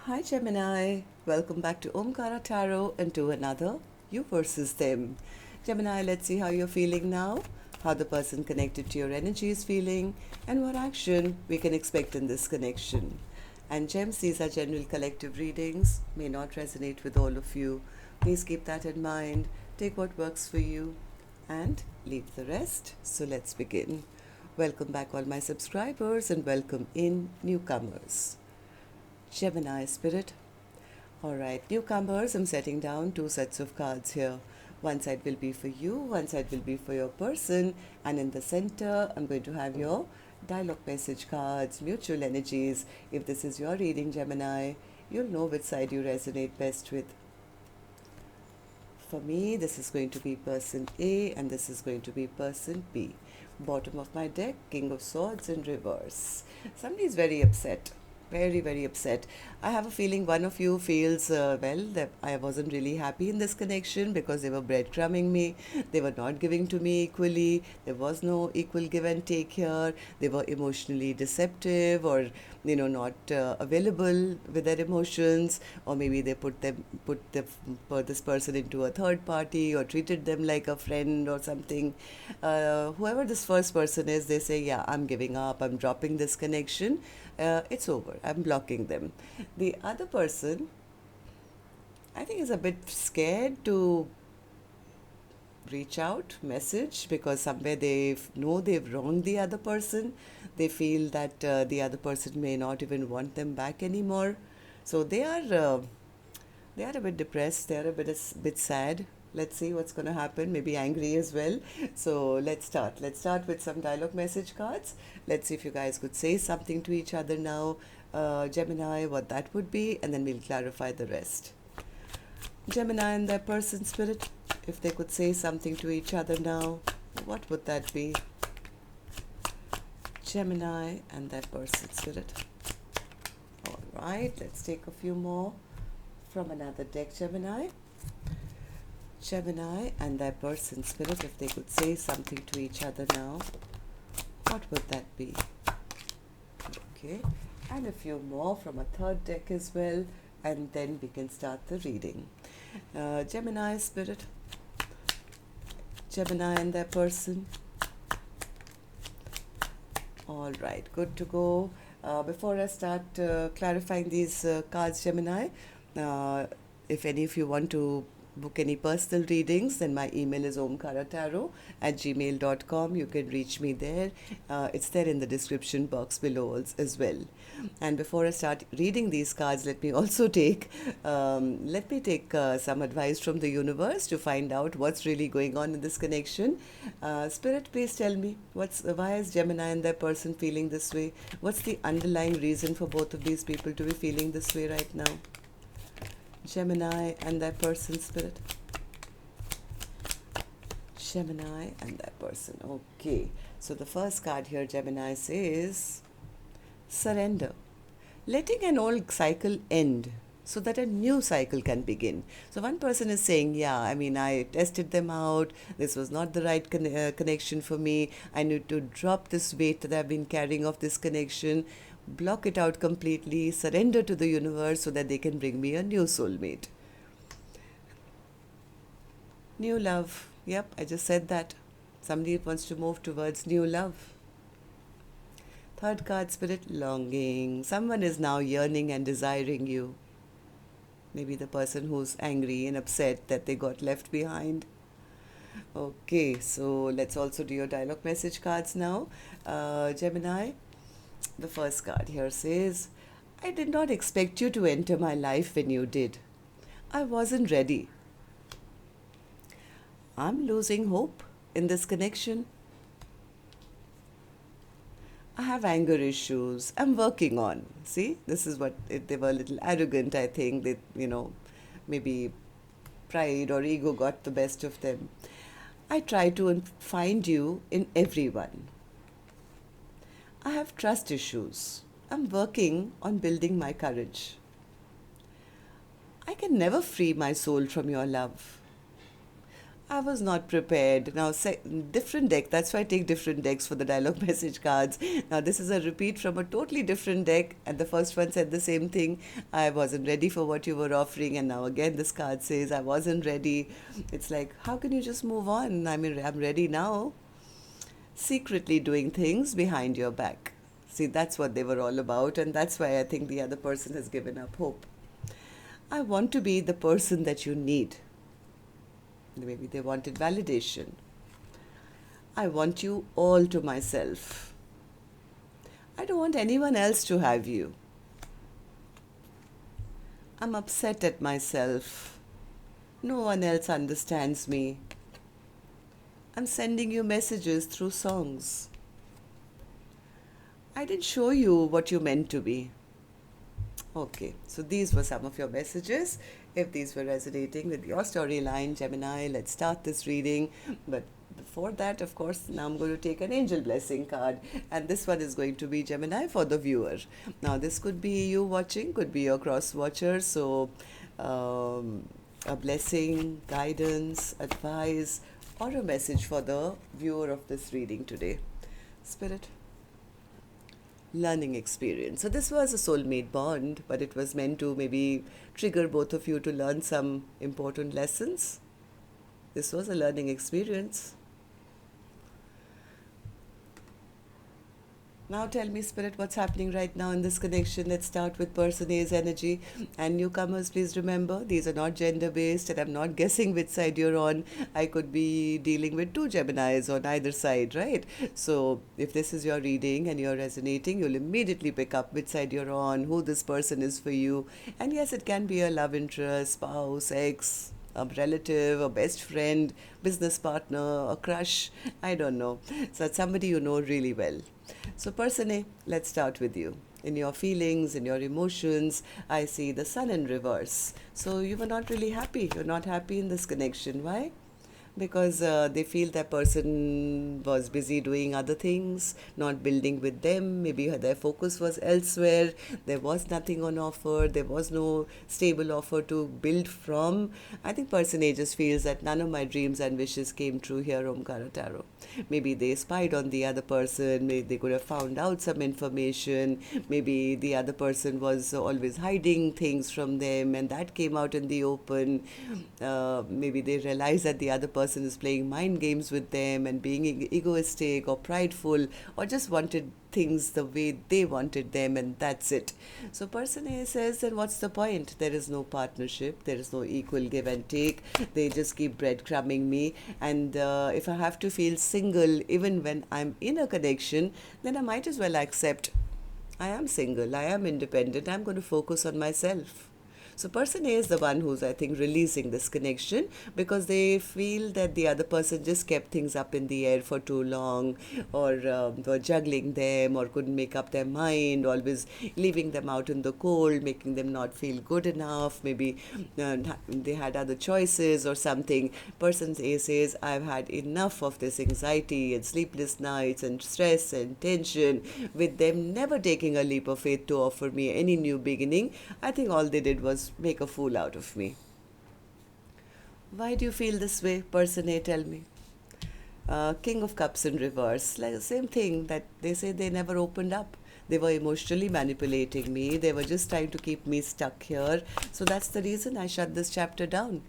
Hi Gemini, welcome back to Omkaratarot and to another You versus Them. Gemini, let's see how you're feeling now, how the person connected to your energy is feeling, and what action we can expect in this connection. And Gems, these are general collective readings, may not resonate with all of you. Please keep that in mind, take what works for you, and leave the rest. So let's begin. Welcome back, all my subscribers, and welcome in newcomers. Gemini spirit. Alright, newcomers, I'm setting down two sets of cards here. One side will be for you, one side will be for your person, and in the center, I'm going to have your dialogue message cards, mutual energies. If this is your reading, Gemini, you'll know which side you resonate best with. For me, this is going to be person A, and this is going to be person B. Bottom of my deck, King of Swords in reverse. Somebody is very upset. Very upset. I have a feeling one of you feels, that I wasn't really happy in this connection because they were breadcrumbing me. They were not giving to me equally. There was no equal give and take here. They were emotionally deceptive or, not available with their emotions, or maybe they put this person into a third party or treated them like a friend or something. Whoever this first person is, they say, yeah, I'm giving up. I'm dropping this connection. It's over. I'm blocking them. The other person, I think, is a bit scared to reach out, message, because somewhere they know they've wronged the other person. They feel that the other person may not even want them back anymore. So they are a bit depressed. They are a bit sad. Let's see what's going to happen. Maybe angry as well. So let's start. Let's start with some dialogue message cards. Let's see if you guys could say something to each other now. Gemini, what that would be, and then we'll clarify the rest. Gemini and their person spirit, if they could say something to each other now, what would that be? Gemini and their person spirit. All right, let's take a few more from another deck, Gemini. Gemini and their person spirit, if they could say something to each other now, what would that be? Okay, and a few more from a third deck as well, and then we can start the reading. Gemini spirit, Gemini and their person. All right, good to go. Before I start clarifying these cards, Gemini, if any of you want to book any personal readings, then my email is omkaratarot@gmail.com. You can reach me there. It's there in the description box below as well. And before I start reading these cards, let me also take some advice from the universe to find out what's really going on in this connection. Spirit, please tell me, why is Gemini and their person feeling this way? What's the underlying reason for both of these people to be feeling this way right now? Gemini and their person spirit. Gemini and their person. Okay. So the first card here, Gemini, says surrender. Letting an old cycle end so that a new cycle can begin. So one person is saying, yeah, I tested them out. This was not the right connection for me. I need to drop this weight that I've been carrying of this connection. Block it out completely, surrender to the universe so that they can bring me a new soulmate. New love. Yep, I just said that. Somebody wants to move towards new love. Third card, spirit, longing. Someone is now yearning and desiring you. Maybe the person who's angry and upset that they got left behind. Okay, so let's also do your dialogue message cards now. Gemini. The first card here says, I did not expect you to enter my life when you did. I wasn't ready. I'm losing hope in this connection. I have anger issues. I'm working on. See, this is what they were a little arrogant, I think. They, maybe pride or ego got the best of them. I try to find you in everyone. I have trust issues. I'm working on building my courage. I can never free my soul from your love. I was not prepared. Now, different deck. That's why I take different decks for the dialogue message cards. Now, this is a repeat from a totally different deck, and the first one said the same thing. I wasn't ready for what you were offering, and now again, this card says I wasn't ready. It's like, how can you just move on? I mean, I'm ready now. Secretly doing things behind your back. See, that's what they were all about, and that's why I think the other person has given up hope. I want to be the person that you need. Maybe they wanted validation. I want you all to myself. I don't want anyone else to have you. I'm upset at myself. No one else understands me. I'm sending you messages through songs. I didn't show you what you meant to be. Okay, so these were some of your messages. If these were resonating with your storyline, Gemini, let's start this reading. But before that, of course, now I'm going to take an angel blessing card. And this one is going to be Gemini for the viewer. Now, this could be you watching, could be your cross watcher. So, a blessing, guidance, advice, or a message for the viewer of this reading today. Spirit. Learning experience. So this was a soulmate bond, but it was meant to maybe trigger both of you to learn some important lessons. This was a learning experience. Now tell me, Spirit, what's happening right now in this connection? Let's start with person A's energy. And newcomers, please remember, these are not gender-based, and I'm not guessing which side you're on. I could be dealing with two Geminis on either side, right? So if this is your reading and you're resonating, you'll immediately pick up which side you're on, who this person is for you. And yes, it can be a love interest, spouse, ex, a relative, a best friend, business partner, a crush, I don't know. So it's somebody you know really well. So person A, let's start with you. In your feelings, in your emotions, I see the sun in reverse. So you were not really happy. You're not happy in this connection. Why? Because they feel that person was busy doing other things, not building with them. Maybe their focus was elsewhere. There was nothing on offer. There was no stable offer to build from. I think person A just feels that none of my dreams and wishes came true here, Omkaratarot. Maybe they spied on the other person. Maybe they could have found out some information. Maybe the other person was always hiding things from them, and that came out in the open. Maybe they realized that the other person is playing mind games with them and being egoistic or prideful, or just wanted things the way they wanted them, and that's it. So person A says, then what's the point? There is no partnership, there is no equal give and take. They just keep breadcrumbing me, and if I have to feel single even when I'm in a connection, then I might as well accept I am single, I am independent, I'm going to focus on myself. So person A is the one who's, I think, releasing this connection because they feel that the other person just kept things up in the air for too long, or were juggling them, or couldn't make up their mind, always leaving them out in the cold, making them not feel good enough. Maybe they had other choices or something. Person A says, I've had enough of this anxiety and sleepless nights and stress and tension, with them never taking a leap of faith to offer me any new beginning. I think all they did was make a fool out of me. Why do you feel this way, person A? Tell me. King of Cups in reverse. Like the same thing that they say they never opened up. They were emotionally manipulating me. They were just trying to keep me stuck here. So that's the reason I shut this chapter down.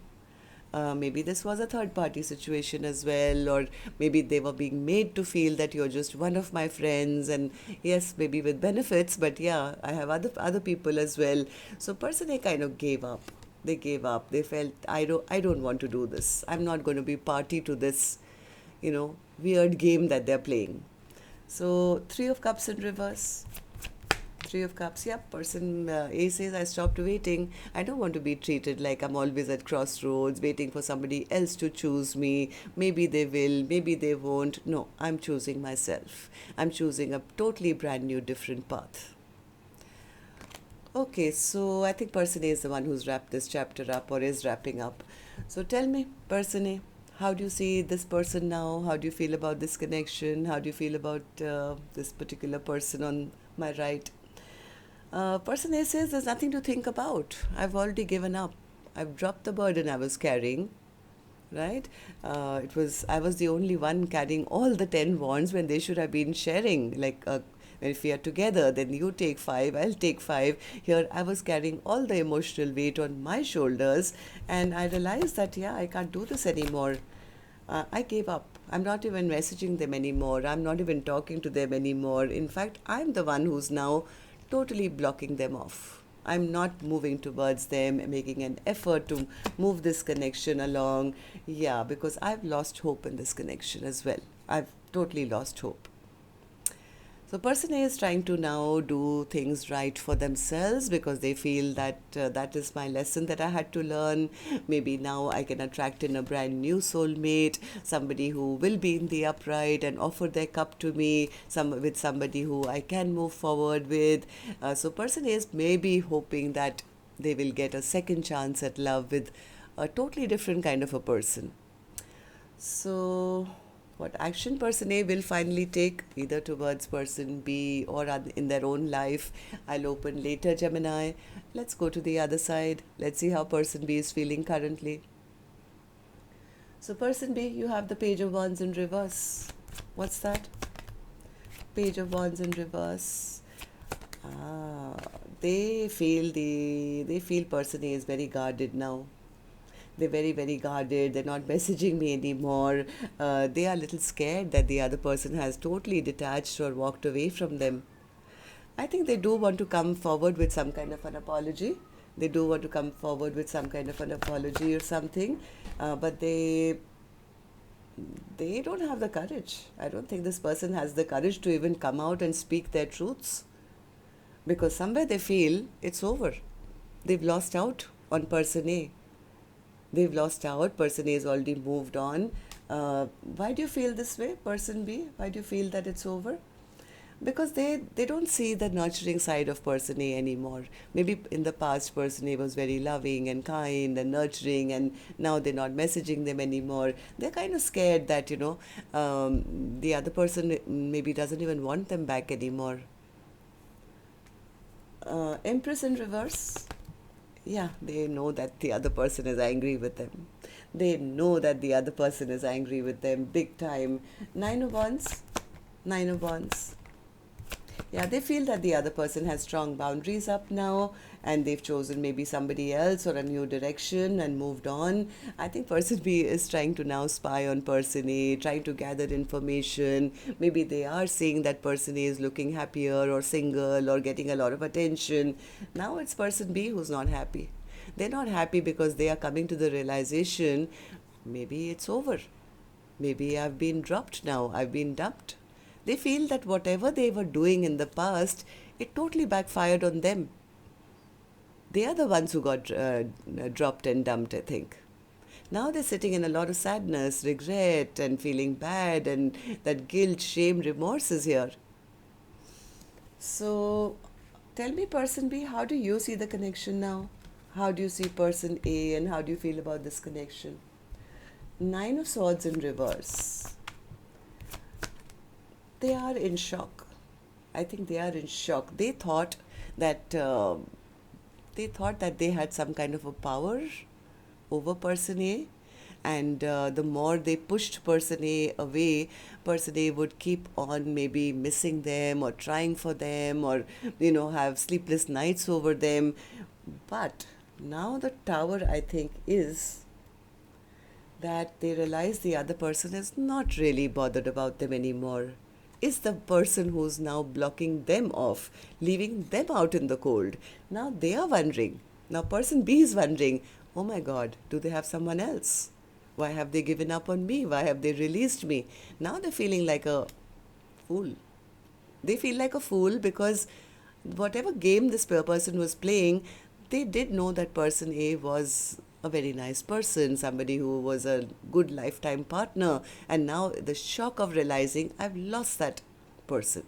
Maybe this was a third-party situation as well, or maybe they were being made to feel that you're just one of my friends, and yes, maybe with benefits, but yeah, I have other people as well. So person A kind of gave up. They gave up. They felt, I don't want to do this. I'm not going to be party to this, weird game that they're playing. So Three of Cups in reverse. Three of Cups, yep. Person A says, I stopped waiting. I don't want to be treated like I'm always at crossroads, waiting for somebody else to choose me. Maybe they will, maybe they won't. No, I'm choosing myself. I'm choosing a totally brand new, different path. Okay, so I think person A is the one who's wrapped this chapter up, or is wrapping up. So tell me, person A, how do you see this person now? How do you feel about this connection? How do you feel about this particular person on my right? Person A says, there's nothing to think about. I've already given up. I've dropped the burden I was carrying. right? I was the only one carrying all the 10 wands when they should have been sharing. Like, if we are together, then you take 5, I'll take 5. Here, I was carrying all the emotional weight on my shoulders, and I realized that, yeah, I can't do this anymore. I gave up. I'm not even messaging them anymore. I'm not even talking to them anymore. In fact, I'm the one who's now totally blocking them off. I'm not moving towards them, making an effort to move this connection along. Yeah, because I've lost hope in this connection as well. I've totally lost hope. So person A is trying to now do things right for themselves because they feel that that is my lesson that I had to learn. Maybe now I can attract in a brand new soulmate, somebody who will be in the upright and offer their cup to me, with somebody who I can move forward with. So person A is maybe hoping that they will get a second chance at love with a totally different kind of a person. So, what action person A will finally take, either towards person B or in their own life, I'll open later, Gemini. Let's go to the other side. Let's see how person B is feeling currently. So, person B, you have the Page of Wands in reverse. What's that? Page of Wands in reverse. They feel person A is very guarded now. They're very, very guarded. They're not messaging me anymore. They are a little scared that the other person has totally detached or walked away from them. I think they do want to come forward with some kind of an apology. They do want to come forward with some kind of an apology or something, but they don't have the courage. I don't think this person has the courage to even come out and speak their truths, because somewhere they feel it's over. They've lost out on person A. They've lost out. Person A has already moved on. Why do you feel this way, person B? Why do you feel that it's over? Because they don't see the nurturing side of person A anymore. Maybe in the past, person A was very loving and kind and nurturing, and now they're not messaging them anymore. They're kind of scared that, the other person maybe doesn't even want them back anymore. Empress in reverse. Yeah, they know that the other person is angry with them. They know that the other person is angry with them big time. Nine of Wands. Nine of Wands. Yeah, they feel that the other person has strong boundaries up now, and they've chosen maybe somebody else or a new direction and moved on. I think person B is trying to now spy on person A, trying to gather information. Maybe they are seeing that person A is looking happier or single or getting a lot of attention. Now it's person B who's not happy. They're not happy because they are coming to the realization, maybe it's over. Maybe I've been dropped now. I've been dumped. They feel that whatever they were doing in the past, it totally backfired on them. They are the ones who got dropped and dumped, I think. Now they're sitting in a lot of sadness, regret, and feeling bad, and that guilt, shame, remorse is here. So, tell me, person B, how do you see the connection now? How do you see person A, and how do you feel about this connection? Nine of Swords in reverse. They are in shock. I think they are in shock. They thought that they had some kind of a power over person A, and the more they pushed person A away, person A would keep on maybe missing them or trying for them, or have sleepless nights over them. But now the Tower, I think, is that they realize the other person is not really bothered about them anymore. Is the person who's now blocking them off, leaving them out in the cold. Now they are wondering. Now person B is wondering, oh my God, do they have someone else? Why have they given up on me? Why have they released me? Now they're feeling like a fool. They feel like a fool because whatever game this person was playing, they did know that person A was a very nice person, somebody who was a good lifetime partner, and now the shock of realizing I've lost that person.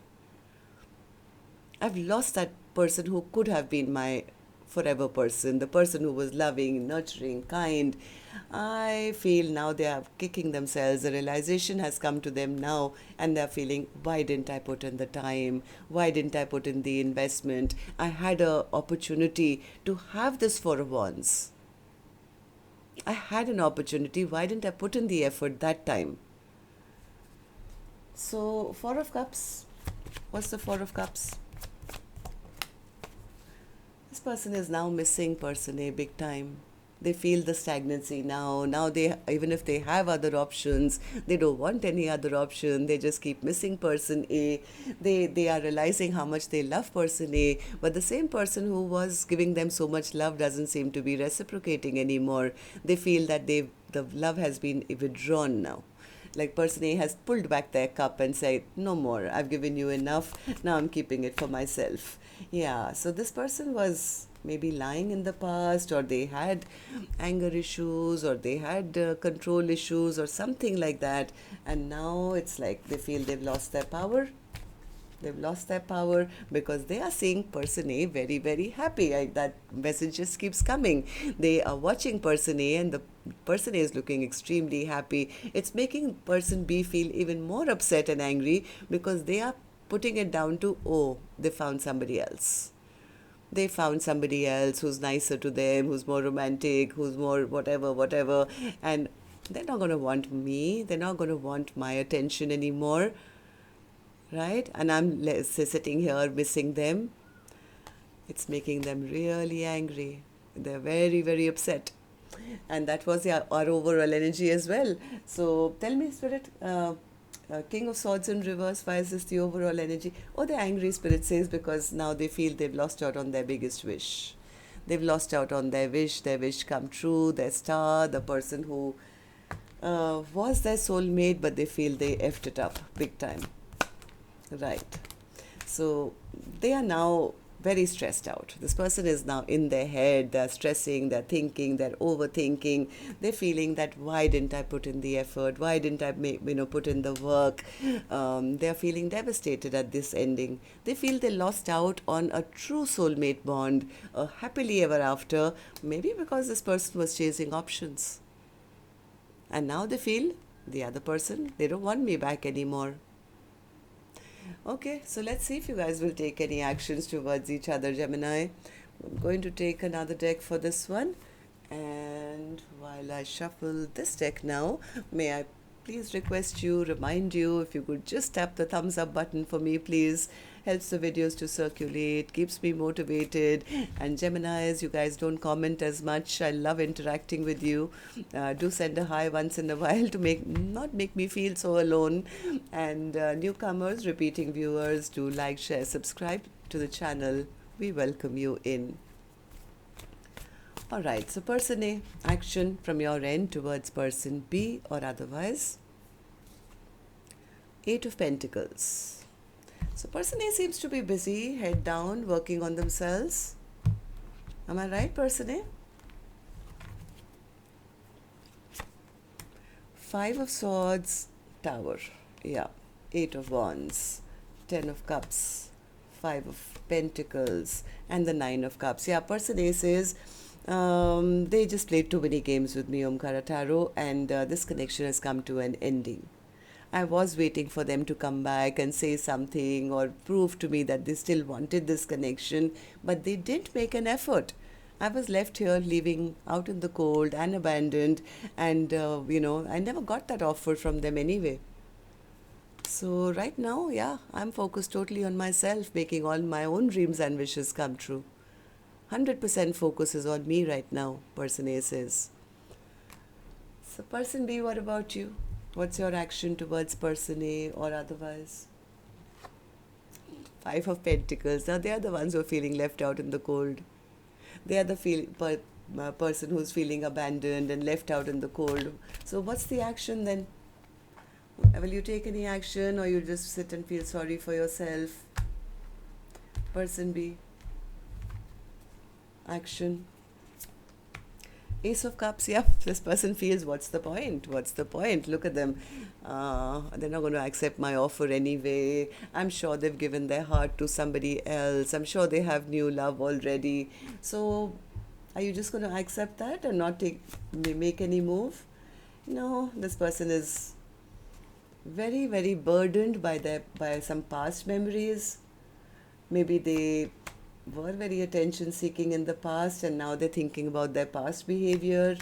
I've lost that person who could have been my forever person, the person who was loving, nurturing, kind. I feel now they are kicking themselves. The realization has come to them now, and they're feeling, why didn't I put in the time? Why didn't I put in the investment? I had an opportunity to have this for once. I had an opportunity. Why didn't I put in the effort that time? So, Four of Cups. What's the Four of Cups? This person is now missing person A big time. They feel the stagnancy now. Now they, even if they have other options, they don't want any other option. They just keep missing person A. They are realizing how much they love person A, but the same person who was giving them so much love doesn't seem to be reciprocating anymore. They feel that the love has been withdrawn now. Like person A has pulled back their cup and said, no more, I've given you enough, now I'm keeping it for myself. Yeah, so this person was maybe lying in the past, or they had anger issues, or they had control issues, or something like that. And now it's like they feel they've lost their power. They've lost their power because they are seeing person A very, very happy. That message just keeps coming. They are watching person A, and the person A is looking extremely happy. It's making person B feel even more upset and angry because they are putting it down to, oh, they found somebody else. They found somebody else who's nicer to them, who's more romantic, who's more whatever. And they're not going to want me. They're not going to want my attention anymore. Right? And I'm sitting here missing them. It's making them really angry. They're very, very upset. And that was our overall energy as well. So tell me, Spirit, King of Swords in reverse, why is this the overall energy? Oh, the angry Spirit says because now they feel they've lost out on their biggest wish. They've lost out on their wish come true, their star, the person who was their soulmate, but they feel they effed it up big time. Right. So they are now very stressed out. This person is now in their head. They're stressing, they're thinking, they're overthinking. They're feeling that why didn't I put in the effort? Why didn't I put in the work? They're feeling devastated at this ending. They feel they lost out on a true soulmate bond, a happily ever after, maybe because this person was chasing options. And now they feel the other person, they don't want me back anymore. Okay, so let's see if you guys will take any actions towards each other, Gemini. I'm going to take another deck for this one. And while I shuffle this deck now, may I please remind you, if you could just tap the thumbs up button for me, please. Helps the videos to circulate, keeps me motivated. And Geminis, you guys don't comment as much. I love interacting with you. Do send a hi once in a while to not make me feel so alone. And newcomers, repeating viewers, do like, share, subscribe to the channel. We welcome you in. Alright, so person A, action from your end towards person B or otherwise. Eight of Pentacles. So person A seems to be busy, head down, working on themselves. Am I right, person A? Five of Swords, Tower. Yeah. Eight of Wands, Ten of Cups, Five of Pentacles, and the Nine of Cups. Yeah, person A says, they just played too many games with me, Omkaratarot, and this connection has come to an ending. I was waiting for them to come back and say something or prove to me that they still wanted this connection, but they didn't make an effort. I was left here living out in the cold and abandoned, and I never got that offer from them anyway. So right now, yeah, I'm focused totally on myself, making all my own dreams and wishes come true. 100% focus is on me right now, person A says. So person B, what about you? What's your action towards person A or otherwise? Five of Pentacles. Now they are the ones who are feeling left out in the cold. They are the person who's feeling abandoned and left out in the cold. So what's the action then? Will you take any action, or you just sit and feel sorry for yourself? Person B. Action. Ace of Cups, yeah, this person feels, what's the point? What's the point? Look at them. They're not going to accept my offer anyway. I'm sure they've given their heart to somebody else. I'm sure they have new love already. So are you just going to accept that and not make any move? No, this person is very, very burdened by some past memories. Maybe they were very attention seeking in the past, and now they're thinking about their past behavior.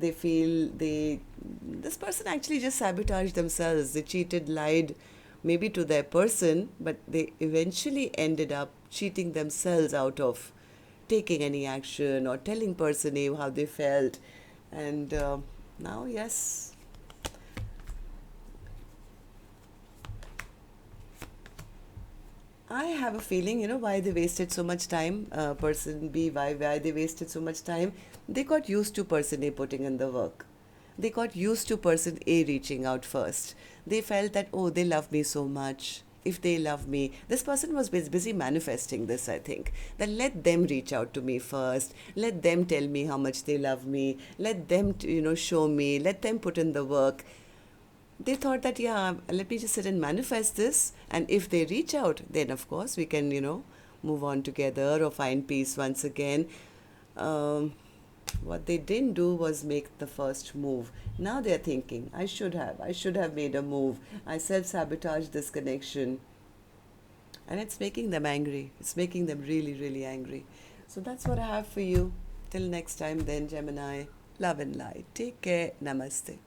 They feel this person actually just sabotaged themselves. They cheated, lied, maybe to their person, but they eventually ended up cheating themselves out of taking any action or telling person A how they felt. And now, yes, I have a feeling, why they wasted so much time, person B, why they wasted so much time. They got used to person A putting in the work. They got used to person A reaching out first. They felt that, oh, they love me so much. If they love me, this person was busy manifesting this, I think. That let them reach out to me first. Let them tell me how much they love me. Let them, show me. Let them put in the work. They thought that, yeah, let me just sit and manifest this. And if they reach out, then of course we can, move on together or find peace once again. What they didn't do was make the first move. Now they're thinking, I should have made a move. I self-sabotaged this connection. And it's making them angry. It's making them really, really angry. So that's what I have for you. Till next time then, Gemini. Love and light. Take care. Namaste.